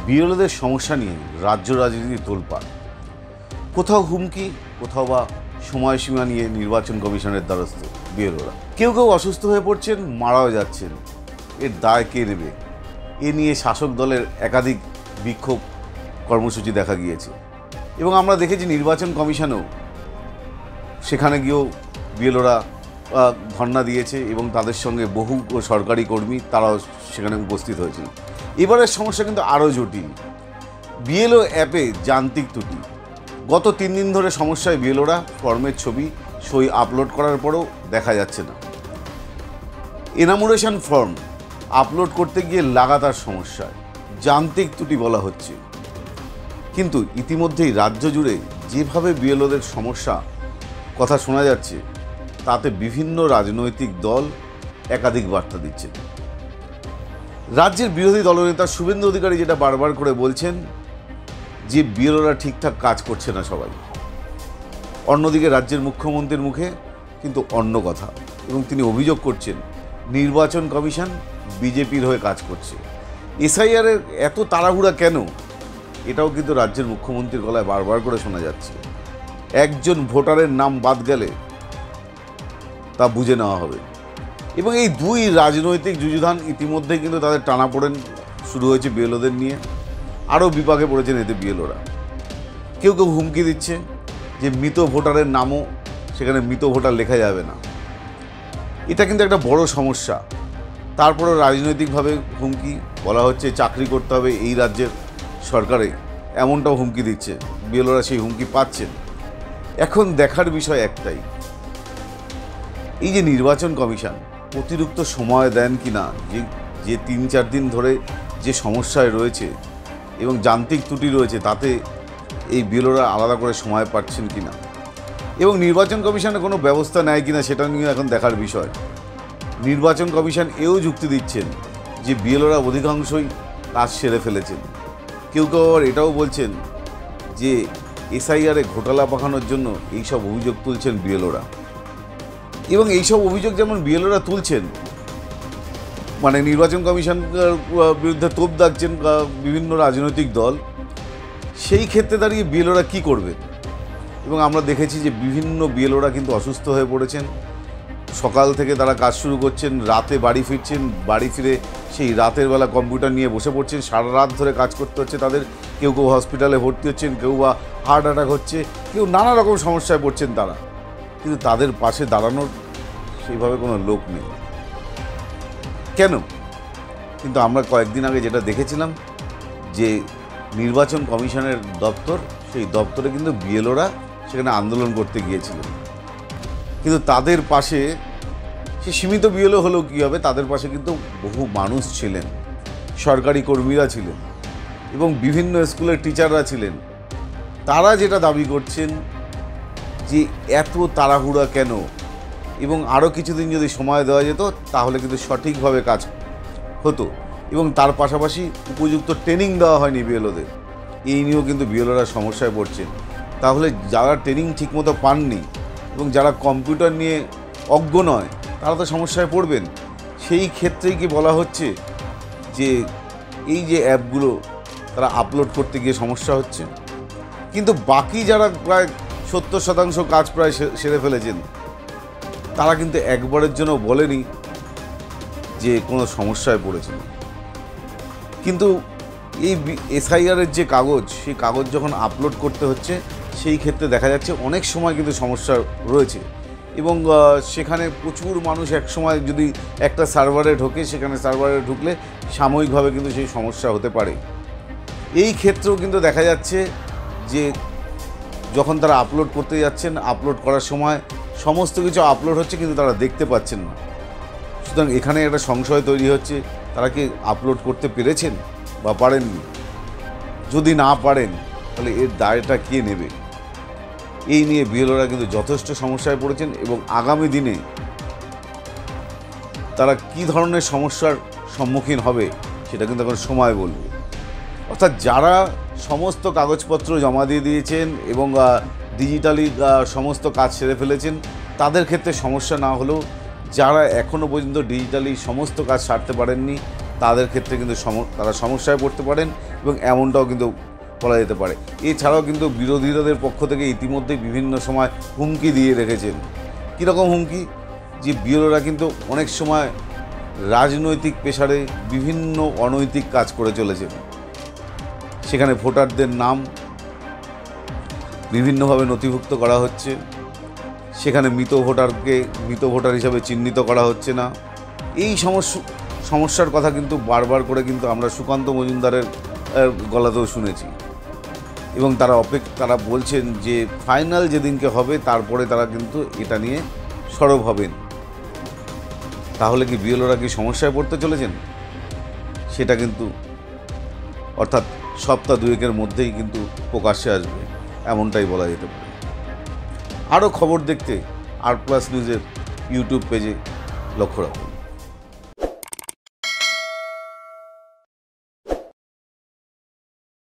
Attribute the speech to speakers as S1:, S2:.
S1: বিএলওদের সমস্যা নিয়ে রাজ্য রাজনীতি তোলপাড়। কোথাও হুমকি, কোথাও বা সময়সীমা নিয়ে নির্বাচন কমিশনের দ্বারস্থ বিএলওরা। কেউ কেউ অসুস্থ হয়ে পড়ছেন, মারাও যাচ্ছেন। এর দায় কে নেবে? এ নিয়ে শাসক দলের একাধিক বিক্ষোভ কর্মসূচি দেখা গিয়েছে এবং আমরা দেখেছি নির্বাচন কমিশনেও সেখানে গিয়েও বিএলওরা ধর্ণা দিয়েছে এবং তাদের সঙ্গে বহু সরকারি কর্মী তারাও সেখানে উপস্থিত হয়েছিল। এবারের সমস্যা কিন্তু আরও জটিল। বিএলও অ্যাপে যান্ত্রিক ত্রুটি। গত 3 দিন ধরে সমস্যায় বিএলওরা ফর্মের ছবি সই আপলোড করার পরও দেখা যাচ্ছে না। এনামোরেশন ফর্ম আপলোড করতে গিয়ে লাগাতার সমস্যায় যান্ত্রিক ত্রুটি বলা হচ্ছে। কিন্তু ইতিমধ্যেই রাজ্য জুড়ে যেভাবে বিএলওদের সমস্যা কথা শোনা যাচ্ছে তাতে বিভিন্ন রাজনৈতিক দল একাধিক বার্তা দিচ্ছে। রাজ্যের বিরোধী দলনেতা শুভেন্দু অধিকারী যেটা বারবার করে বলছেন যে বিএলওরা ঠিকঠাক কাজ করছে না সবাই। অন্যদিকে রাজ্যের মুখ্যমন্ত্রীর মুখে কিন্তু অন্য কথা এবং তিনি অভিযোগ করছেন নির্বাচন কমিশন বিজেপির হয়ে কাজ করছে। এসআইআরের এত তাড়াহুড়া কেন, এটাও কিন্তু রাজ্যের মুখ্যমন্ত্রীর গলায় বারবার করে শোনা যাচ্ছে। একজন ভোটারের নাম বাদ গেলে তা বুঝে নেওয়া হবে এবং এই দুই রাজনৈতিক যুযুধান ইতিমধ্যেই কিন্তু তাদের টানাপোড়েন শুরু হয়েছে বিএলওদের নিয়ে। আরও বিপাকে পড়েছেন এতে বিএলওরা। কেউ কেউ হুমকি দিচ্ছে যে মৃত ভোটারের নামও সেখানে মৃত ভোটার লেখা যাবে না। এটা কিন্তু একটা বড় সমস্যা। তারপরেও রাজনৈতিকভাবে হুমকি বলা হচ্ছে চাকরি করতে হবে এই রাজ্যের সরকারে, এমনটাও হুমকি দিচ্ছে। বিএলওরা সেই হুমকি পাচ্ছেন। এখন দেখার বিষয় একটাই, এই যে নির্বাচন কমিশন অতিরিক্ত সময় দেন কি না, যে 3-4 দিন ধরে যে সমস্যায় রয়েছে এবং যান্ত্রিক ত্রুটি রয়েছে তাতে এই বিএলওরা আলাদা করে সময় পাচ্ছেন কি না এবং নির্বাচন কমিশনে কোনো ব্যবস্থা নেয় কিনা সেটা নিয়ে এখন দেখার বিষয়। নির্বাচন কমিশন এও যুক্তি দিচ্ছেন যে বিএলওরা অধিকাংশই কাজ সেরে ফেলেছেন। কেউ কেউ আবার এটাও বলছেন যে এসআইআরে ঘোটালা পাকানোর জন্য এইসব অভিযোগ তুলছেন বিএলওরা এবং এইসব অভিযোগ যেমন বিএলওরা তুলছেন, মানে নির্বাচন কমিশন বিরুদ্ধে তোপ দাগছেন বিভিন্ন রাজনৈতিক দল। সেই ক্ষেত্রে দাঁড়িয়ে বিএলওরা কী করবেন? এবং আমরা দেখেছি যে বিভিন্ন বিএলওরা কিন্তু অসুস্থ হয়ে পড়েছেন। সকাল থেকে তারা কাজ শুরু করছেন, রাতে বাড়ি ফিরছেন, বাড়ি ফিরে সেই রাতের বেলা কম্পিউটার নিয়ে বসে পড়ছেন, সারা রাত ধরে কাজ করতে হচ্ছে তাদের। কেউ কেউ হসপিটালে ভর্তি হচ্ছেন, কেউ বা হার্ট অ্যাটাক হচ্ছে, কেউ নানা রকম সমস্যায় পড়ছেন তারা, কিন্তু তাদের পাশে দাঁড়ানোর সেইভাবে কোনো লোক নেই। কেন? কিন্তু আমরা কয়েকদিন আগে যেটা দেখেছিলাম যে নির্বাচন কমিশনের দপ্তর, সেই দপ্তরে কিন্তু বিএলওরা সেখানে আন্দোলন করতে গিয়েছিলেন, কিন্তু তাদের পাশে সে সীমিত বিএলও হলেও কী হবে, তাদের পাশে কিন্তু বহু মানুষ ছিলেন, সরকারি কর্মীরা ছিলেন এবং বিভিন্ন স্কুলের টিচাররা ছিলেন। তারা যেটা দাবি করছেন যে এত তাড়াহুড়া কেন এবং আরও কিছুদিন যদি সময় দেওয়া যেত তাহলে কিন্তু সঠিকভাবে কাজ হতো এবং তার পাশাপাশি উপযুক্ত ট্রেনিং দেওয়া হয়নি বিএলওদের। এই নিয়েও কিন্তু বিএলওরা সমস্যায় পড়ছেন। তাহলে যারা ট্রেনিং ঠিকমতো পাননি এবং যারা কম্পিউটার নিয়ে অজ্ঞ নয় তারা তো সমস্যায় পড়বেন। সেই ক্ষেত্রেই কি বলা হচ্ছে যে এই যে অ্যাপগুলো তারা আপলোড করতে গিয়ে সমস্যা হচ্ছে, কিন্তু বাকি যারা প্রায় 70% কাজ প্রায় সেরে ফেলেছেন তারা কিন্তু একবারের জন্য বলেনি যে কোনো সমস্যায় পড়েছেন। কিন্তু এই এসআইআরের যে কাগজ, সেই কাগজ যখন আপলোড করতে হচ্ছে সেই ক্ষেত্রে দেখা যাচ্ছে অনেক সময় কিন্তু সমস্যা রয়েছে এবং সেখানে প্রচুর মানুষ একসময় যদি একটা সার্ভারে ঢোকে, সেখানে সার্ভারে ঢুকলে সাময়িকভাবে কিন্তু সেই সমস্যা হতে পারে। এই ক্ষেত্রেও কিন্তু দেখা যাচ্ছে যে যখন তারা আপলোড করতে যাচ্ছেন, আপলোড করার সময় সমস্ত কিছু আপলোড হচ্ছে কিন্তু তারা দেখতে পাচ্ছেন না। সুতরাং এখানে একটা সংশয় তৈরি হচ্ছে, তারা কি আপলোড করতে পেরেছেন বা পারেননি? যদি না পারেন তাহলে এর দায়টা কে নেবে? এই নিয়ে বিএলওরা কিন্তু যথেষ্ট সমস্যায় পড়েছেন এবং আগামী দিনে তারা কী ধরনের সমস্যার সম্মুখীন হবে সেটা কিন্তু এখন সময় বলবে। অর্থাৎ যারা সমস্ত কাগজপত্র জমা দিয়ে দিয়েছেন এবং ডিজিটালি সমস্ত কাজ সেরে ফেলেছেন তাদের ক্ষেত্রে সমস্যা না হলেও যারা এখনও পর্যন্ত ডিজিটালি সমস্ত কাজ সারতে পারেননি তাদের ক্ষেত্রে কিন্তু তারা সমস্যায় পড়তে পারেন এবং এমনটাও কিন্তু বলা যেতে পারে। এছাড়াও কিন্তু বিরোধীদের পক্ষ থেকে ইতিমধ্যেই বিভিন্ন সময় হুমকি দিয়ে রেখেছেন। কীরকম হুমকি? যে বিএলওরা কিন্তু অনেক সময় রাজনৈতিক পেশারে বিভিন্ন অনৈতিক কাজ করে চলেছেন, সেখানে ভোটারদের নাম বিভিন্নভাবে নথিভুক্ত করা হচ্ছে, সেখানে মৃত ভোটার হিসাবে চিহ্নিত করা হচ্ছে না। এই সমস্যার কথা কিন্তু বারবার করে কিন্তু আমরা সুকান্ত মজুমদারের গলাতেও শুনেছি এবং তারা বলছেন যে ফাইনাল যেদিনকে হবে তারপরে তারা কিন্তু এটা নিয়ে সরব হবেন। তাহলে কি বিএলওরা কি সমস্যায় পড়তে চলেছেন? সেটা কিন্তু অর্থাৎ সপ্তাহ দুয়েকের মধ্যেই কিন্তু প্রকাশ্যে আসবে, এমনটাই বলা যেতে পারে। আরও খবর দেখতে আর প্লাস নিউজের ইউটিউব পেজে লক্ষ্য রাখুন।